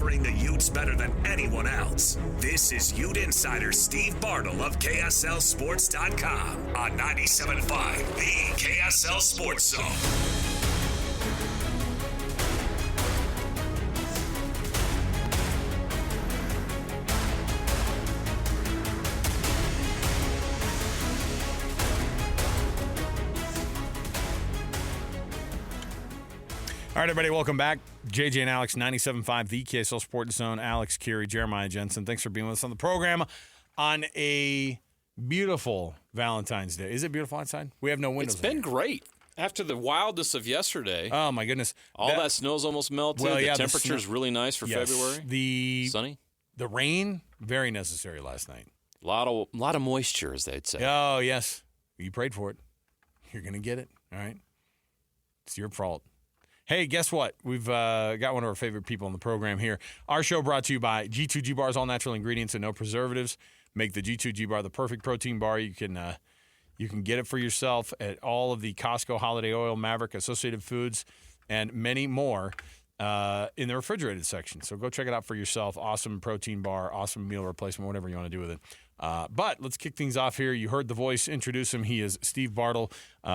covering the Utes better than anyone else. This is Ute Insider Steve Bartle of KSLSports.com on 97.5, the KSL Sports Zone. All right, everybody, welcome back. JJ and Alex, 97.5, the KSL Sports Zone. Alex Curie, Jeremiah Jensen. Thanks for being with us on the program on a beautiful Valentine's Day. Is it beautiful outside? We have no windows. It's been great. After the wildness of yesterday. Oh, my goodness. All that snow's almost melted. Well, yeah, the temperature's really nice for February. Sunny. The rain, very necessary last night. A lot of moisture, as they'd say. Oh, yes. You prayed for it. You're going to get it. All right. It's your fault. Hey, guess what? We've got one of our favorite people on the program here. Our show brought to you by G2G Bars, all natural ingredients and no preservatives. Make the G2G Bar the perfect protein bar. You can get it for yourself at all of the Costco, Holiday Oil, Maverick, Associated Foods, and many more in the refrigerated section. So go check it out for yourself. Awesome protein bar, awesome meal replacement, whatever you want to do with it. But let's kick things off here. You heard the voice. Introduce him. He is Steve Bartle.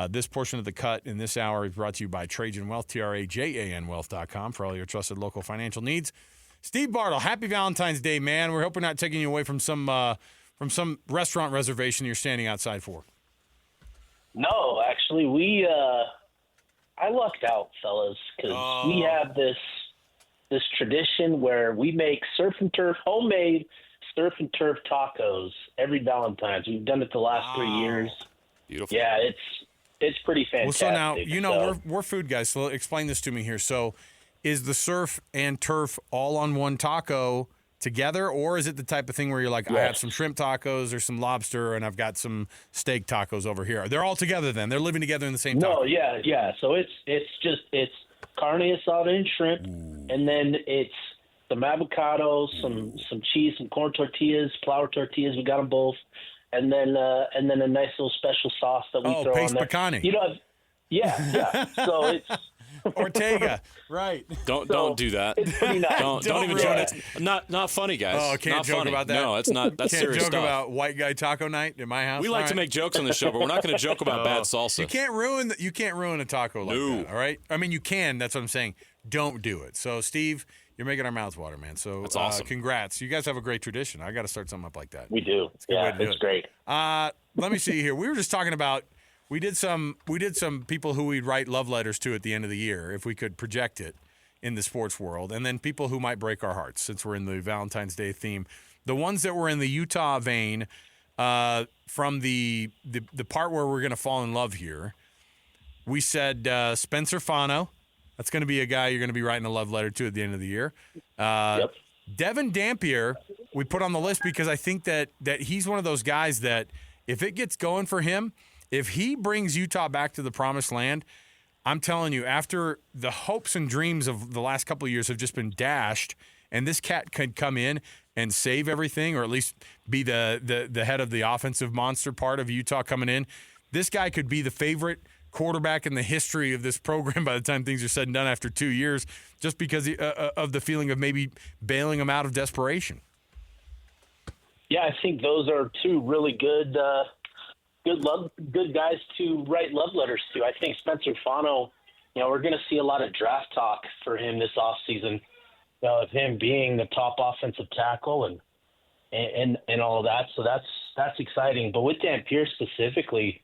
This portion of the cut in this hour is brought to you by Trajan Wealth, TRAJAN Wealth.com for all your trusted local financial needs. Steve Bartle, happy Valentine's Day, man. We're hoping not taking you away from some restaurant reservation you're standing outside for. No, actually, I lucked out, fellas, because we have this tradition where we make homemade surf and turf tacos every Valentine's. We've done it the last 3 years. Beautiful. Yeah, it's pretty fantastic. Well, so now, we're food guys, so explain this to me here. So is the surf and turf all on one taco together, or is it the type of thing where you're like, yes, I have some shrimp tacos or some lobster, and I've got some steak tacos over here? They're all together then? They're living together in the same taco? No, yeah. So it's carne asada and shrimp, and then it's some avocado, some cheese, some corn tortillas, flour tortillas. We got them both, and then a nice little special sauce that we throw on there. Picante. Yeah. So it's Ortega, right? Don't do that. It's pretty nice. Don't even join it. Not funny, guys. Oh, can't not joke funny. about that. No, it's not. That's can't serious joke stuff. about white guy taco night at my house. We like to make jokes on the show, but we're not going to joke about bad salsa. You can't ruin a taco like that. All right. I mean, you can. That's what I'm saying. Don't do it. So, Steve, you're making our mouths water, man. So that's awesome. Congrats. You guys have a great tradition. I got to start something up like that. We do. It's great. Let me see here. We were just talking about we did some people who we'd write love letters to at the end of the year if we could project it in the sports world, and then people who might break our hearts since we're in the Valentine's Day theme. The ones that were in the Utah vein from the part where we're going to fall in love here, we said Spencer Fano. That's going to be a guy you're going to be writing a love letter to at the end of the year. Yep. Devon Dampier, we put on the list because I think that he's one of those guys that if it gets going for him, if he brings Utah back to the promised land, I'm telling you, after the hopes and dreams of the last couple of years have just been dashed, and this cat could come in and save everything, or at least be the head of the offensive monster part of Utah coming in, this guy could be the favorite quarterback in the history of this program by the time things are said and done after 2 years, just because of the feeling of maybe bailing them out of desperation. Yeah, I think those are two really good guys to write love letters to. I think Spencer Fano, we're going to see a lot of draft talk for him this offseason, of him being the top offensive tackle and all of that. So that's exciting. But with Dampier specifically,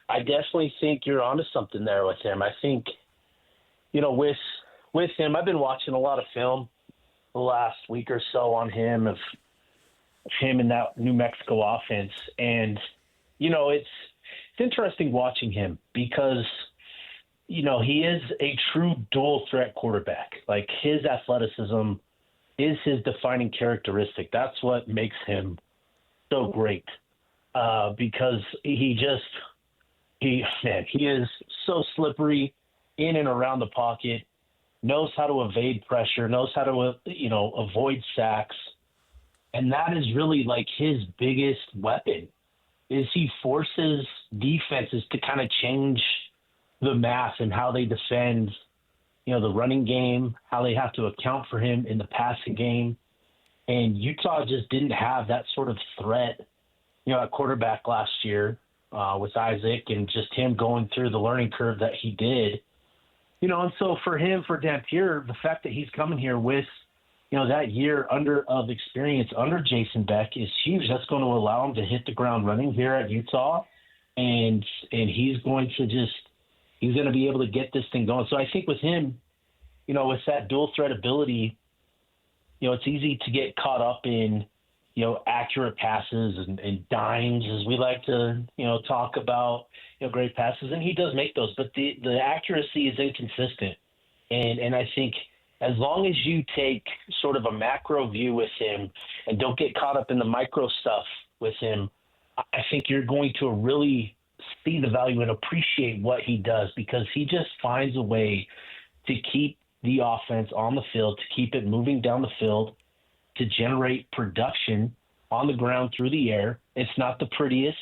I definitely think you're onto something there with him. I think, with him, I've been watching a lot of film the last week or so on him, of him in that New Mexico offense. And, it's interesting watching him because, he is a true dual threat quarterback. Like, his athleticism is his defining characteristic. That's what makes him so great, because he is so slippery in and around the pocket, knows how to evade pressure, knows how to, avoid sacks. And that is really like his biggest weapon, is he forces defenses to kind of change the math and how they defend the running game, how they have to account for him in the passing game. And Utah just didn't have that sort of threat, at quarterback last year with Isaac and just him going through the learning curve that he did. And so for Dampier, the fact that he's coming here with, that year of experience under Jason Beck is huge. That's going to allow him to hit the ground running here at Utah. And he's going to be able to get this thing going. So I think with him, with that dual threat ability, it's easy to get caught up in, accurate passes and dimes, as we like to, talk about, great passes. And he does make those, but the accuracy is inconsistent. And I think as long as you take sort of a macro view with him and don't get caught up in the micro stuff with him, I think you're going to really see the value and appreciate what he does, because he just finds a way to keep the offense on the field, to keep it moving down the field, to generate production on the ground through the air. It's not the prettiest,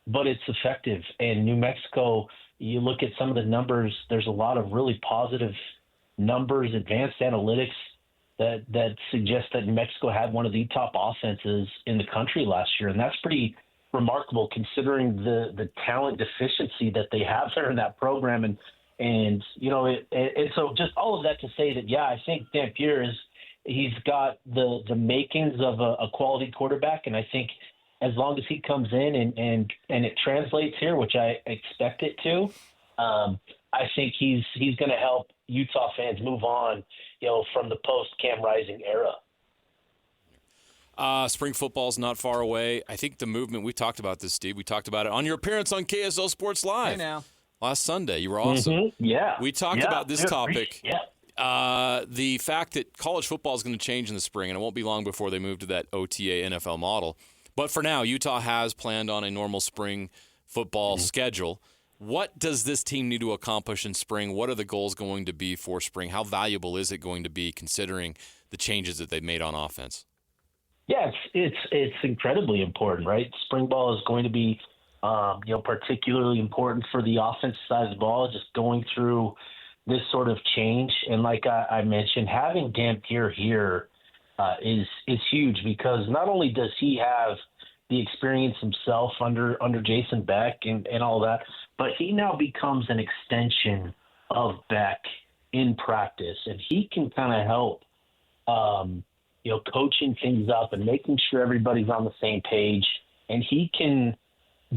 but it's effective. And New Mexico, you look at some of the numbers, there's a lot of really positive numbers, advanced analytics that suggest that New Mexico had one of the top offenses in the country last year. And that's pretty remarkable considering the talent deficiency that they have there in that program. And so just all of that to say that, yeah, I think Dampier he's got the makings of a quality quarterback. And I think as long as he comes in and it translates here, which I expect it to, I think he's going to help Utah fans move on, from the post-Cam Rising era. Spring football's not far away. I think the movement, we talked about this, Steve. We talked about it on your appearance on KSL Sports Live. Hey now. Last Sunday. You were awesome. Mm-hmm. Yeah. We talked about this topic. Yeah. The fact that college football is going to change in the spring, and it won't be long before they move to that OTA NFL model. But for now, Utah has planned on a normal spring football schedule. What does this team need to accomplish in spring? What are the goals going to be for spring? How valuable is it going to be considering the changes that they've made on offense? Yeah, it's incredibly important, right? Spring ball is going to be, particularly important for the offensive side of the ball, just going through this sort of change. And like I mentioned, having Dampier here is huge, because not only does he have the experience himself under Jason Beck and all that, but he now becomes an extension of Beck in practice, and he can kind of help, coaching things up and making sure everybody's on the same page, and he can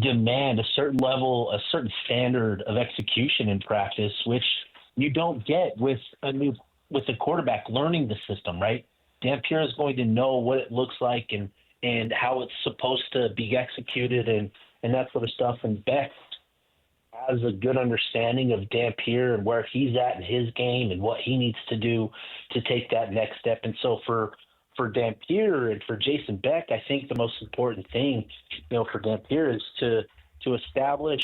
demand a certain level, a certain standard of execution in practice, which you don't get with a quarterback learning the system, right? Dampier is going to know what it looks like and how it's supposed to be executed and that sort of stuff. And Beck has a good understanding of Dampier and where he's at in his game and what he needs to do to take that next step. And so for Dampier and for Jason Beck, I think the most important thing, for Dampier is to establish,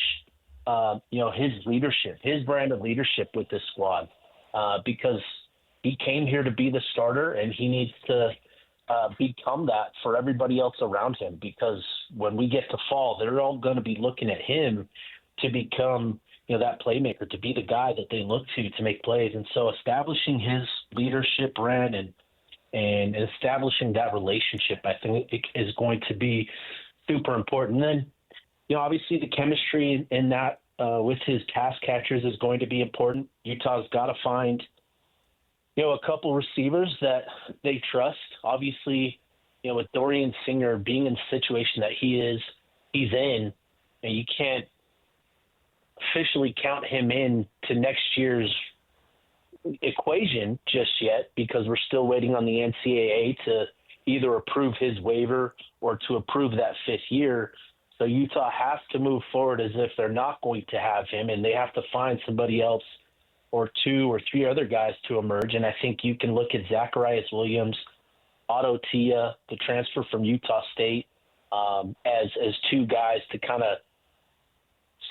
his leadership, his brand of leadership with this squad, because he came here to be the starter, and he needs to become that for everybody else around him, because when we get to fall, they're all going to be looking at him to become, that playmaker, to be the guy that they look to make plays. And so establishing his leadership brand and establishing that relationship, I think it is going to be super important. And then, obviously the chemistry in that with his pass catchers is going to be important. Utah's got to find, a couple receivers that they trust. Obviously, with Dorian Singer being in the situation that he's in, and you can't officially count him in to next year's equation just yet, because we're still waiting on the NCAA to either approve his waiver or to approve that fifth year. So Utah has to move forward as if they're not going to have him, and they have to find somebody else or two or three other guys to emerge. And I think you can look at Zacharias Williams, Otto Tia, the transfer from Utah State, as two guys to kind of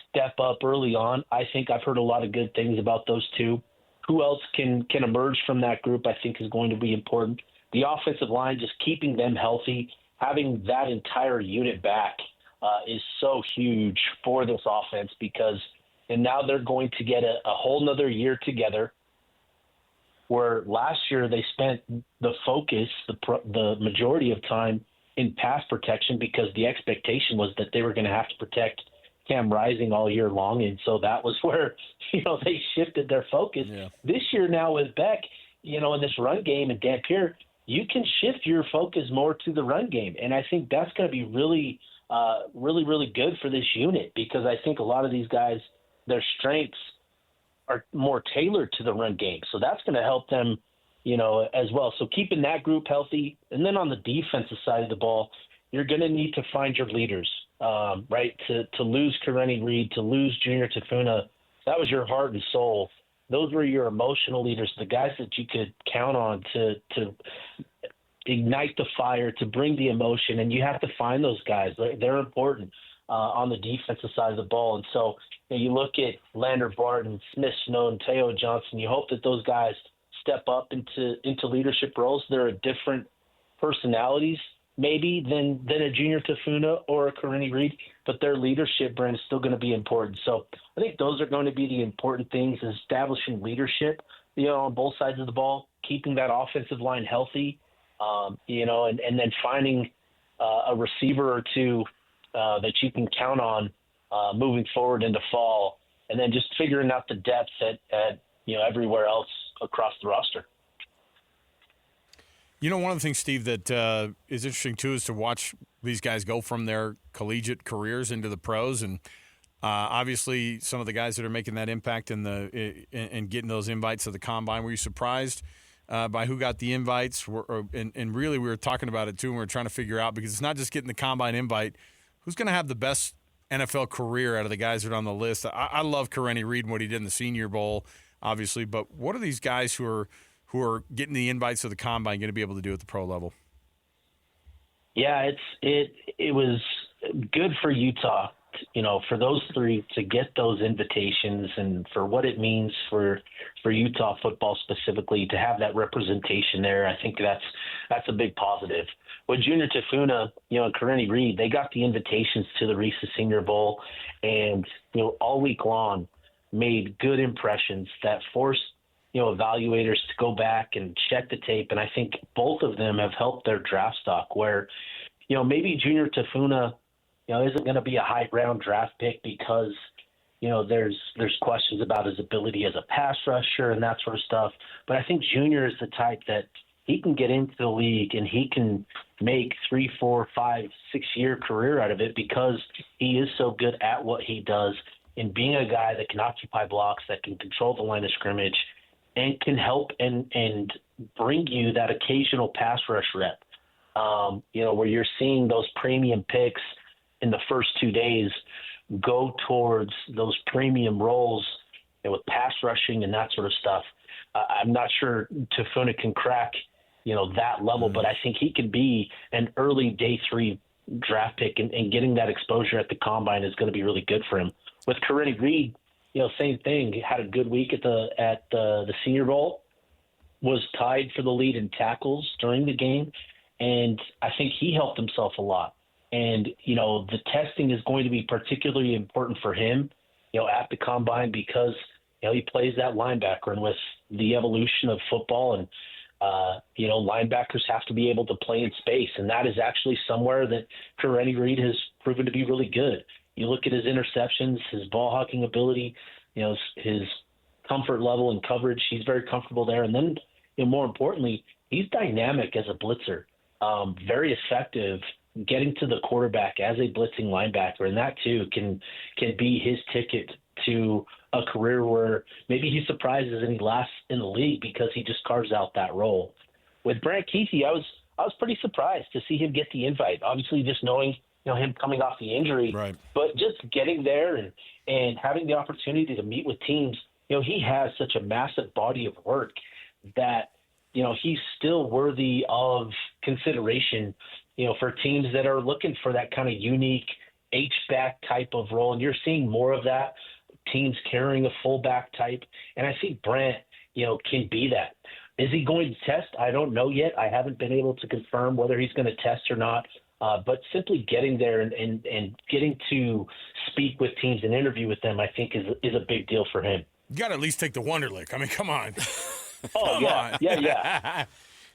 step up early on. I think I've heard a lot of good things about those two. Who else can emerge from that group, I think, is going to be important. The offensive line, just keeping them healthy, having that entire unit back is so huge for this offense, because and now they're going to get a whole nother year together. where last year they spent the focus, the majority of time in pass protection because the expectation was that they were going to have to protect Cam Rising all year long. And so that was where, they shifted their focus. Yeah. This year now with Beck, in this run game and Dampier, you can shift your focus more to the run game. And I think that's going to be really, really good for this unit because I think a lot of these guys, their strengths are more tailored to the run game. So that's going to help them, as well. So keeping that group healthy. And then on the defensive side of the ball, you're going to need to find your leaders, right? To lose Kareni Reed, to lose Junior Tafuna, that was your heart and soul. Those were your emotional leaders, the guys that you could count on to ignite the fire, to bring the emotion. And you have to find those guys. They're important on the defensive side of the ball. And so you look at Lander Barton, Smith Snow, and Teo Johnson. You hope that those guys step up into leadership roles. They're different personalities maybe than a Junior Tafuna or a Kareni Reed, but their leadership brand is still going to be important. So I think those are going to be the important things, establishing leadership, on both sides of the ball, keeping that offensive line healthy, and then finding a receiver or two that you can count on moving forward into fall, and then just figuring out the depth at everywhere else across the roster. One of the things, Steve, that is interesting, too, is to watch these guys go from their collegiate careers into the pros. And obviously some of the guys that are making that impact and getting those invites to the Combine, were you surprised by who got the invites? And really we were talking about it, too, and we were trying to figure out, because it's not just getting the Combine invite, who's going to have the best NFL career out of the guys that are on the list. I love Kareni Reed and what he did in the Senior Bowl, obviously, but what are these guys who are getting the invites to the Combine going to be able to do at the pro level? Yeah, it was good for Utah, for those three to get those invitations, and for what it means for Utah football specifically to have that representation there. I think that's a big positive. With Junior Tafuna, and Kareni Reed, they got the invitations to the Reese's Senior Bowl, and all week long made good impressions that forced evaluators to go back and check the tape. And I think both of them have helped their draft stock where, maybe Junior Tafuna, isn't going to be a high round draft pick because, there's questions about his ability as a pass rusher and that sort of stuff. But I think Junior is the type that he can get into the league and he can make 3, 4, 5, 6-year career out of it because he is so good at what he does in being a guy that can occupy blocks, that can control the line of scrimmage, and can help and bring you that occasional pass rush rep, where you're seeing those premium picks in the first 2 days go towards those premium roles with pass rushing and that sort of stuff. I'm not sure Tafuna can crack, that level, but I think he can be an early day 3 draft pick, and getting that exposure at the Combine is going to be really good for him. With Kareni Reed, same thing. He had a good week at the Senior Bowl, was tied for the lead in tackles during the game, and I think he helped himself a lot. And, the testing is going to be particularly important for him, at the Combine because, he plays that linebacker, and with the evolution of football and, linebackers have to be able to play in space, and that is actually somewhere that Kareni Reed has proven to be really good. You look at his interceptions, his ball hawking ability, his comfort level and coverage. He's very comfortable there. And then, more importantly, he's dynamic as a blitzer, very effective getting to the quarterback as a blitzing linebacker. And that, too, can be his ticket to a career where maybe he surprises and he lasts in the league because he just carves out that role. With Brant Keithy, I was pretty surprised to see him get the invite. Obviously, just knowing him coming off the injury, right. But just getting there and having the opportunity to meet with teams, he has such a massive body of work that, he's still worthy of consideration, for teams that are looking for that kind of unique H-back type of role. And you're seeing more of that, teams carrying a fullback type. And I think Brant, can be that. Is he going to test? I don't know yet. I haven't been able to confirm whether he's going to test or not. But simply getting there and getting to speak with teams and interview with them, I think is a big deal for him. You got to at least take the Wonderlic. I mean, come on. Oh, yeah. on. Yeah.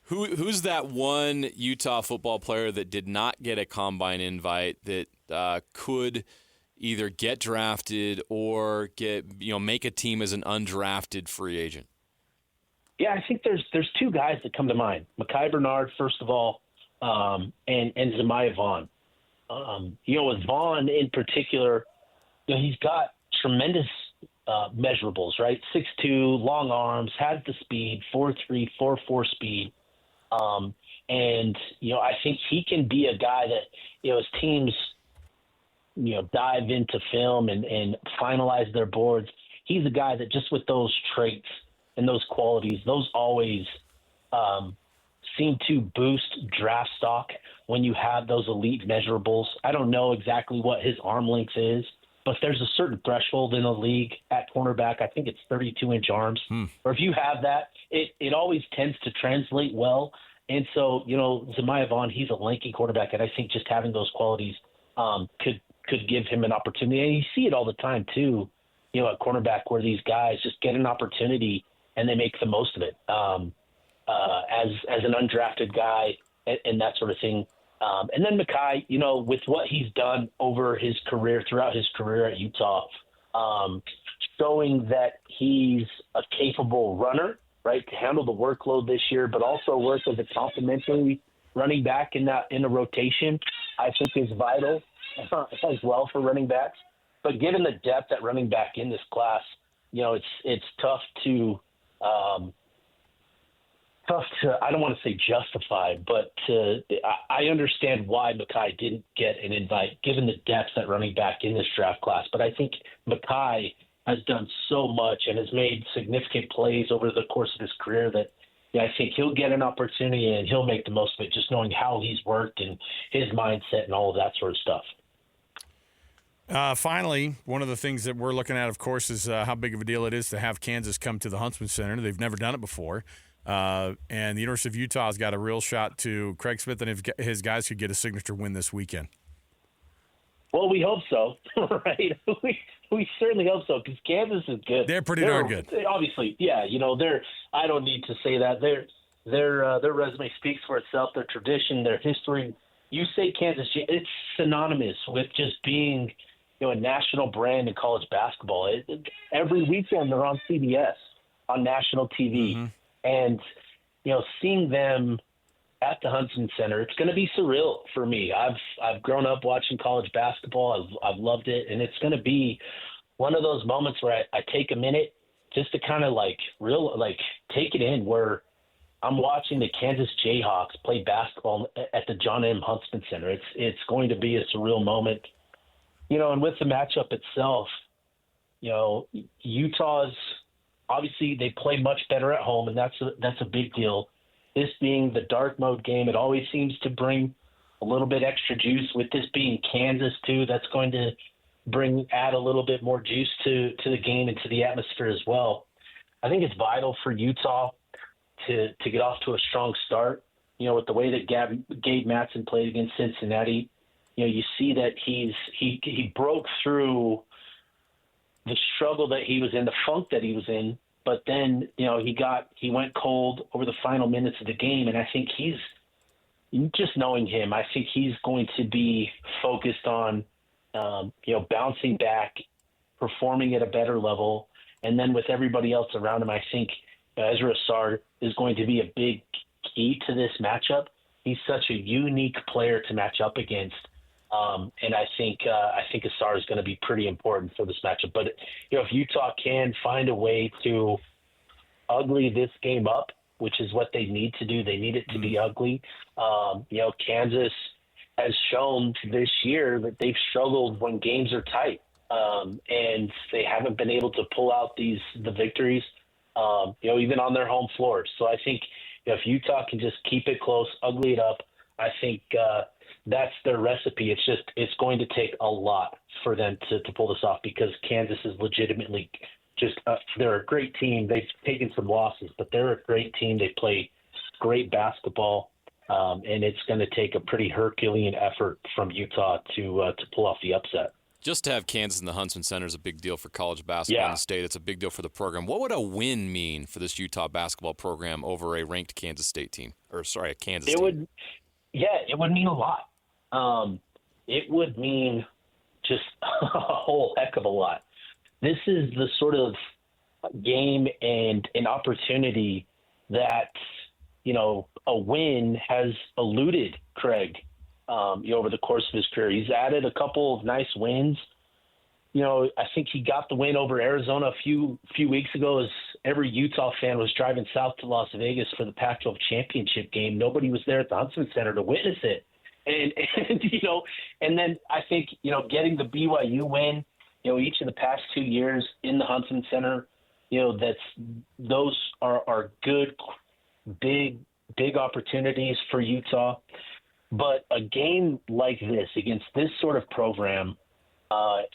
Who's that one Utah football player that did not get a combine invite that could either get drafted or make a team as an undrafted free agent? Yeah, I think there's two guys that come to mind. Mekhi Bernard, first of all, and Zemiah Vaughn. With Vaughn in particular, he's got tremendous measurables, right? 6'2", long arms, has the speed, 4.3, 4.4 speed. I think he can be a guy that, as teams, dive into film and finalize their boards, he's a guy that just with those traits and those qualities, those always seem to boost draft stock when you have those elite measurables. I don't know exactly what his arm length is, but there's a certain threshold in the league at cornerback. I think it's 32-inch arms. Or if you have that, it always tends to translate well. And so, Zemiah Vaughn, he's a lanky quarterback, and I think just having those qualities could give him an opportunity. And you see it all the time, too, at cornerback where these guys just get an opportunity and they make the most of it as an undrafted guy and that sort of thing. And then Mekhi, with what he's done over his career, throughout his career at Utah, showing that he's a capable runner, right, to handle the workload this year, but also work as a complementary running back in a rotation, I think is vital as well for running backs. But given the depth at running back in this class, it's tough to I don't want to say justify, but I understand why Mekhi didn't get an invite given the depth at running back in this draft class. But I think Mekhi has done so much and has made significant plays over the course of his career that I think he'll get an opportunity and he'll make the most of it, just knowing how he's worked and his mindset and all of that sort of stuff. Finally, one of the things that we're looking at, of course, is how big of a deal it is to have Kansas come to the Huntsman Center. They've never done it before. And the University of Utah has got a real shot to Craig Smith and his guys could get a signature win this weekend. Well, we hope so, right? We certainly hope so because Kansas is good. They're pretty darn good. Obviously, yeah. I don't need to say that. Their resume speaks for itself. Their tradition, their history. You say Kansas, it's synonymous with just being, a national brand in college basketball. Every weekend they're on CBS on national TV. Mm-hmm. And, seeing them at the Huntsman Center, it's going to be surreal for me. I've grown up watching college basketball. I've loved it. And it's going to be one of those moments where I take a minute just to kind of take it in, where I'm watching the Kansas Jayhawks play basketball at the John M. Huntsman Center. It's going to be a surreal moment. And with the matchup itself, Utah's obviously they play much better at home, and that's a big deal. This being the dark mode game, it always seems to bring a little bit extra juice. With this being Kansas too, that's going to add a little bit more juice to the game and to the atmosphere as well. I think it's vital for Utah to get off to a strong start. With the way that Gabe Matson played against Cincinnati, you see that he broke through the struggle that he was in, the funk that he was in, but then, he went cold over the final minutes of the game. And I think just knowing him, I think he's going to be focused on, bouncing back, performing at a better level. And then with everybody else around him, I think Ezra Sarr is going to be a big key to this matchup. He's such a unique player to match up against. And I think Asar is going to be pretty important for this matchup. But if Utah can find a way to ugly this game up, which is what they need to do, they need it to be ugly. Kansas has shown this year that they've struggled when games are tight, and they haven't been able to pull out the victories, even on their home floor. So I think if Utah can just keep it close, ugly it up, I think that's their recipe. It's going to take a lot for them to pull this off, because Kansas is legitimately they're a great team. They've taken some losses, but they're a great team. They play great basketball, and it's going to take a pretty Herculean effort from Utah to pull off the upset. Just to have Kansas in the Huntsman Center is a big deal for college basketball in the state. It's a big deal for the program. What would a win mean for this Utah basketball program over a ranked Kansas State team? Or, sorry, a Kansas team? It would mean a lot. It would mean just a whole heck of a lot. This is the sort of game and an opportunity that, a win has eluded Craig over the course of his career. He's added a couple of nice wins. I think he got the win over Arizona a few weeks ago as every Utah fan was driving south to Las Vegas for the Pac-12 championship game. Nobody was there at the Huntsman Center to witness it. And then I think, getting the BYU win, each of the past 2 years in the Huntsman Center, those are good, big opportunities for Utah. But a game like this against this sort of program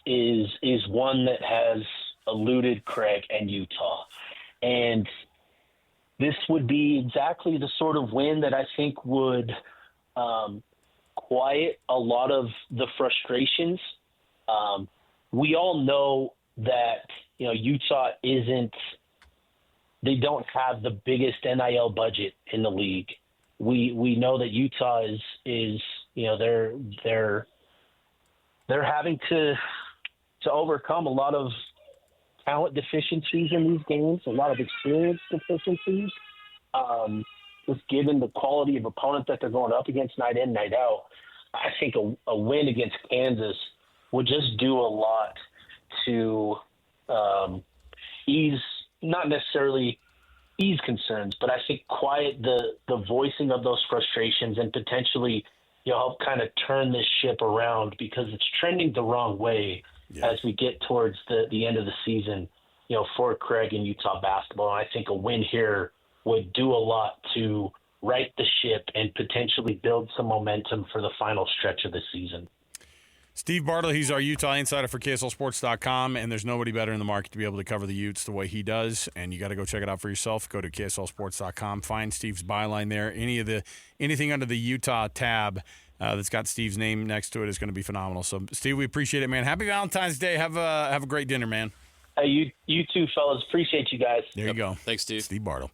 is one that has eluded Craig and Utah. And this would be exactly the sort of win that I think would quiet a lot of the frustrations. We all know that, Utah they don't have the biggest NIL budget in the league. We know that Utah is they're having to overcome a lot of talent deficiencies in these games, a lot of experience deficiencies. Just given the quality of opponent that they're going up against night in, night out, I think a win against Kansas would just do a lot to not necessarily ease concerns, but I think quiet the voicing of those frustrations and potentially help kind of turn this ship around, because it's trending the wrong way as we get towards the end of the season, for Craig and Utah basketball. And I think a win here would do a lot to right the ship and potentially build some momentum for the final stretch of the season. Steve Bartle, he's our Utah insider for KSLSports.com, and there's nobody better in the market to be able to cover the Utes the way he does, and you got to go check it out for yourself. Go to KSLSports.com, find Steve's byline there. Anything under the Utah tab that's got Steve's name next to it is going to be phenomenal. So, Steve, we appreciate it, man. Happy Valentine's Day. Have a great dinner, man. Hey, you too, fellas. Appreciate you guys. There you go. Thanks, Steve. Steve Bartle.